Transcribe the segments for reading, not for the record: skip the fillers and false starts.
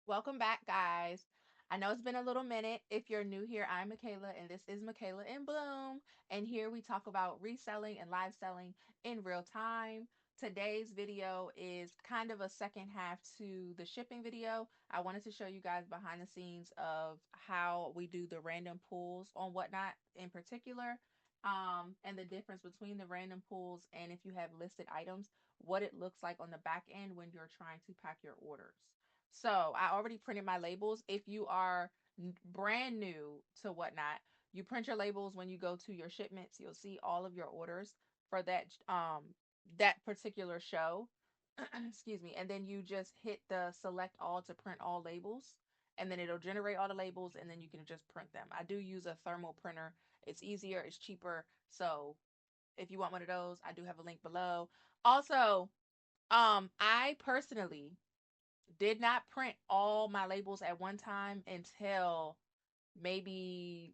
Welcome back, guys. I know it's been a little minute. If you're new here, I'm Michaela, and this is Michaela in Bloom. And here we talk about reselling and live selling in real time. Today's video is kind of a second half to the shipping video. I wanted to show you guys behind the scenes of how we do the random pulls on Whatnot in particular, and the difference between the random pulls and if you have listed items, what it looks like on the back end when you're trying to pack your orders. So I already printed my labels. If you are brand new to Whatnot, you print your labels when you go to your shipments. You'll see all of your orders for that particular show. Excuse me. And then you just hit the select all to print all labels. And then it'll generate all the labels and then you can just print them. I do use a thermal printer. It's easier, it's cheaper. So if you want one of those, I do have a link below. Also, I personally did not print all my labels at one time until maybe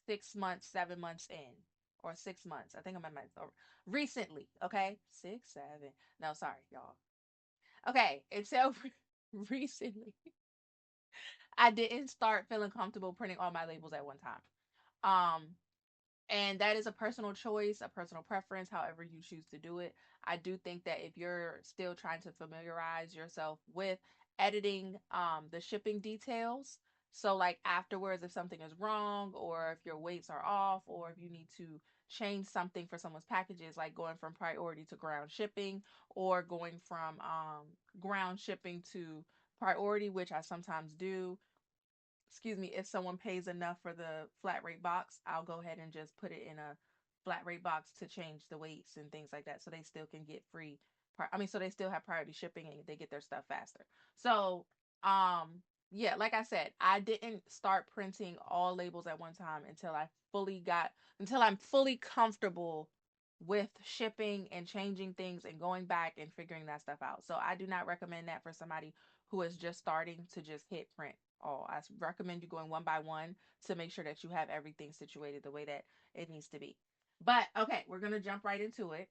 6 months, 7 months in, or 6 months. I think I'm at my recently. Okay, 6, 7. No, sorry, y'all. Okay, until recently, I didn't start feeling comfortable printing all my labels at one time. Um, and that is a personal choice, a personal preference, however you choose to do it. I do think that if you're still trying to familiarize yourself with editing the shipping details, so like afterwards, if something is wrong, or if your weights are off, or if you need to change something for someone's packages, like going from priority to ground shipping, or going from ground shipping to priority, which I sometimes do, excuse me, if someone pays enough for the flat rate box, I'll go ahead and just put it in a flat rate box to change the weights and things like that so they still can get free. So they still have priority shipping and they get their stuff faster. So, yeah, like I said, I didn't start printing all labels at one time until I'm fully comfortable with shipping and changing things and going back and figuring that stuff out. So I do not recommend that for somebody who is just starting to just hit print all. I recommend you going one by one to make sure that you have everything situated the way that it needs to be. But okay, we're gonna jump right into it.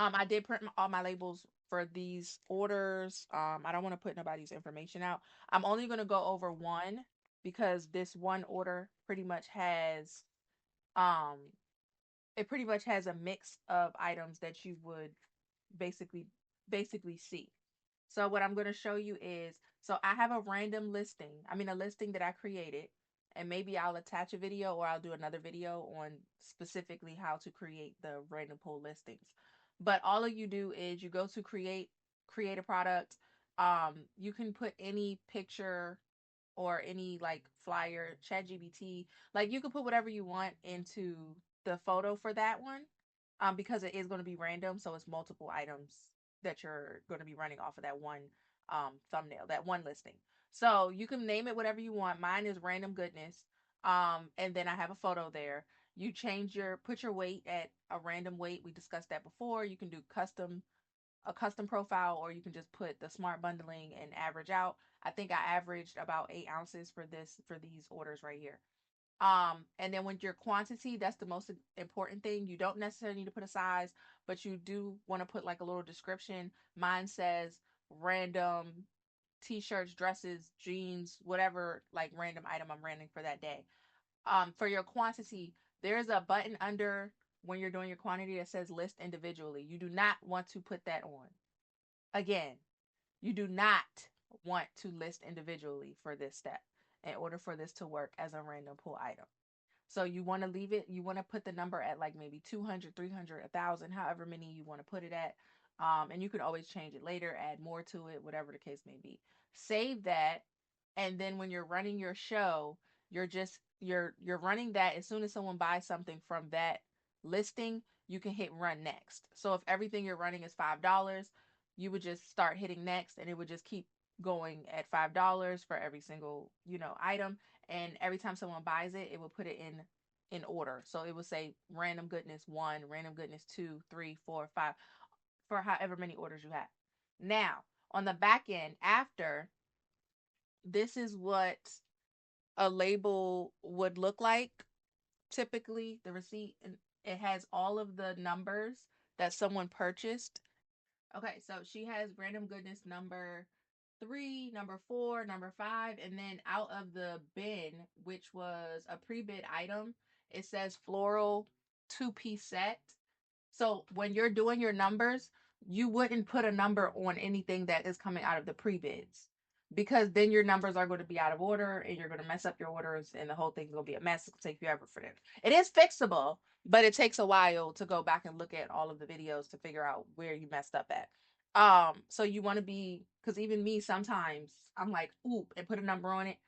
I did print all my labels for these orders. I don't want to put nobody's information out. I'm only gonna go over one because this one order um pretty much has a mix of items that you would basically basically see. So what I'm going to show you is, so I have a random listing. I mean, a listing that I created, and maybe I'll attach a video or I'll do another video on specifically how to create the random pool listings. But all of you do is you go to create a product. You can put any picture or any like flyer, chat GBT, like you can put whatever you want into the photo for that one. Because it is going to be random, so it's multiple items that you're going to be running off of that one thumbnail, that one listing. So you can name it whatever you want. Mine is random goodness. And then I have a photo there. You put your weight at a random weight. We discussed that before. You can do a custom profile, or you can just put the smart bundling and average out. I think I averaged about 8 ounces for these orders right here. And then with your quantity, that's the most important thing. You don't necessarily need to put a size, but you do want to put like a little description. Mine says random t-shirts, dresses, jeans, whatever like random item I'm random for that day. For your quantity, there's a button under when you're doing your quantity that says list individually. You do not want to put that on. Again, you do not want to list individually for this step in order for this to work as a random pull item. So you want to leave it, you want to put the number at like maybe 200, 300, 1,000, however many you want to put it at. And you can always change it later, add more to it, whatever the case may be. Save that. And then when you're running your show, you're running that as soon as someone buys something from that listing, you can hit run next. So if everything you're running is $5, you would just start hitting next and it would just keep going at $5 for every single, item, and every time someone buys it, it will put it in order. So it will say random goodness 1, random goodness 2, 3, 4, 5, for however many orders you have. Now, on the back end, after, this is what a label would look like. Typically, the receipt, and it has all of the numbers that someone purchased. Okay, so she has random goodness number 3, number 4, number 5, and then out of the bin, which was a pre-bid item, it says floral two-piece set. So when you're doing your numbers, you wouldn't put a number on anything that is coming out of the pre-bids because then your numbers are going to be out of order and you're going to mess up your orders and the whole thing's going to be a mess. It'll take forever for them. It is fixable, but it takes a while to go back and look at all of the videos to figure out where you messed up at. So you want to be, because even me sometimes I'm like, oop, and put a number on it.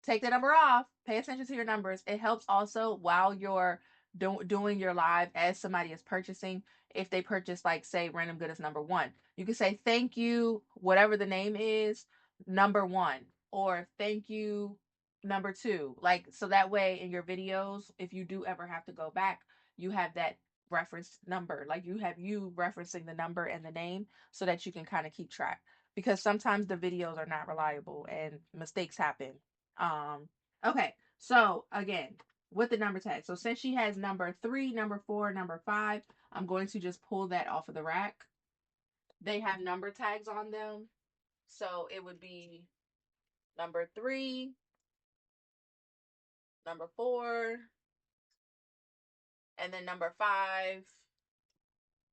Take the number off. Pay attention to your numbers. It helps also while you're doing your live as somebody is purchasing. If they purchase, like, say, random good is number one, you can say thank you, whatever the name is, number one, or thank you, number two. Like, so that way in your videos, if you do ever have to go back, you have that reference number. Like, you have you referencing the number and the name so that you can kind of keep track because sometimes the videos are not reliable and mistakes happen. Okay, so again, with the number tag. So since she has number 3, number 4, number 5, I'm going to just pull that off of the rack. They have number tags on them. So it would be number 3, number 4, and then number 5.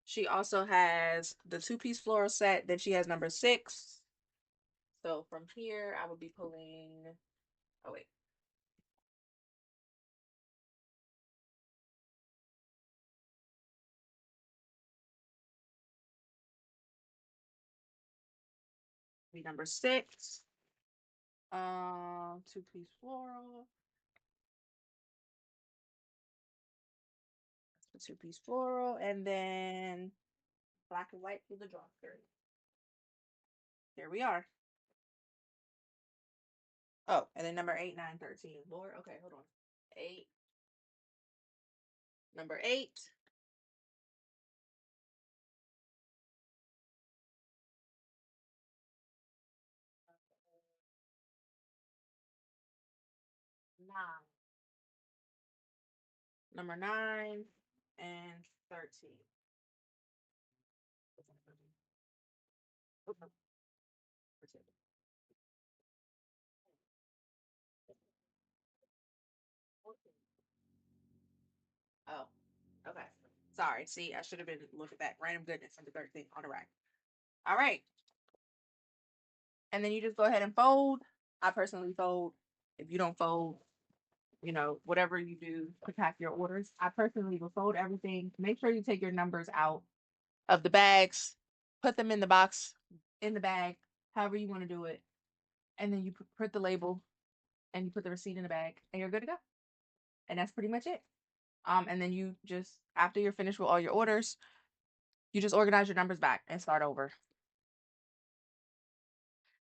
She also has the two-piece floral set. Then she has number 6. So from here, I would be pulling. Oh, wait. Be number 6. Two-piece floral. The two-piece floral, and then black and white for the draw skirt. There we are. Oh, and then number 8, 9, 13. Lord, okay, hold on. 8. Number 8. 9. Number 9 and 13. Oh, okay. Sorry. See, I should have been looking back. Random goodness number 13 on the rack. All right. And then you just go ahead and fold. I personally fold. If you don't fold, whatever you do to pack your orders. I personally will fold everything. Make sure you take your numbers out of the bags, put them in the box, in the bag, however you want to do it. And then you put the label and you put the receipt in the bag and you're good to go. And that's pretty much it. And then you just, after you're finished with all your orders, you just organize your numbers back and start over.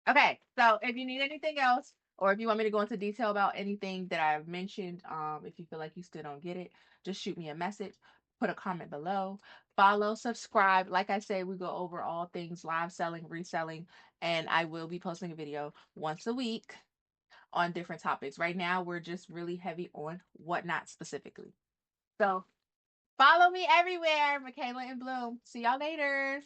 Okay, so if you need anything else, or if you want me to go into detail about anything that I've mentioned, if you feel like you still don't get it, just shoot me a message, put a comment below, follow, subscribe. Like I said, we go over all things live selling, reselling, and I will be posting a video once a week on different topics. Right now, we're just really heavy on whatnot specifically. So follow me everywhere, Michaela and Bloom. See y'all later.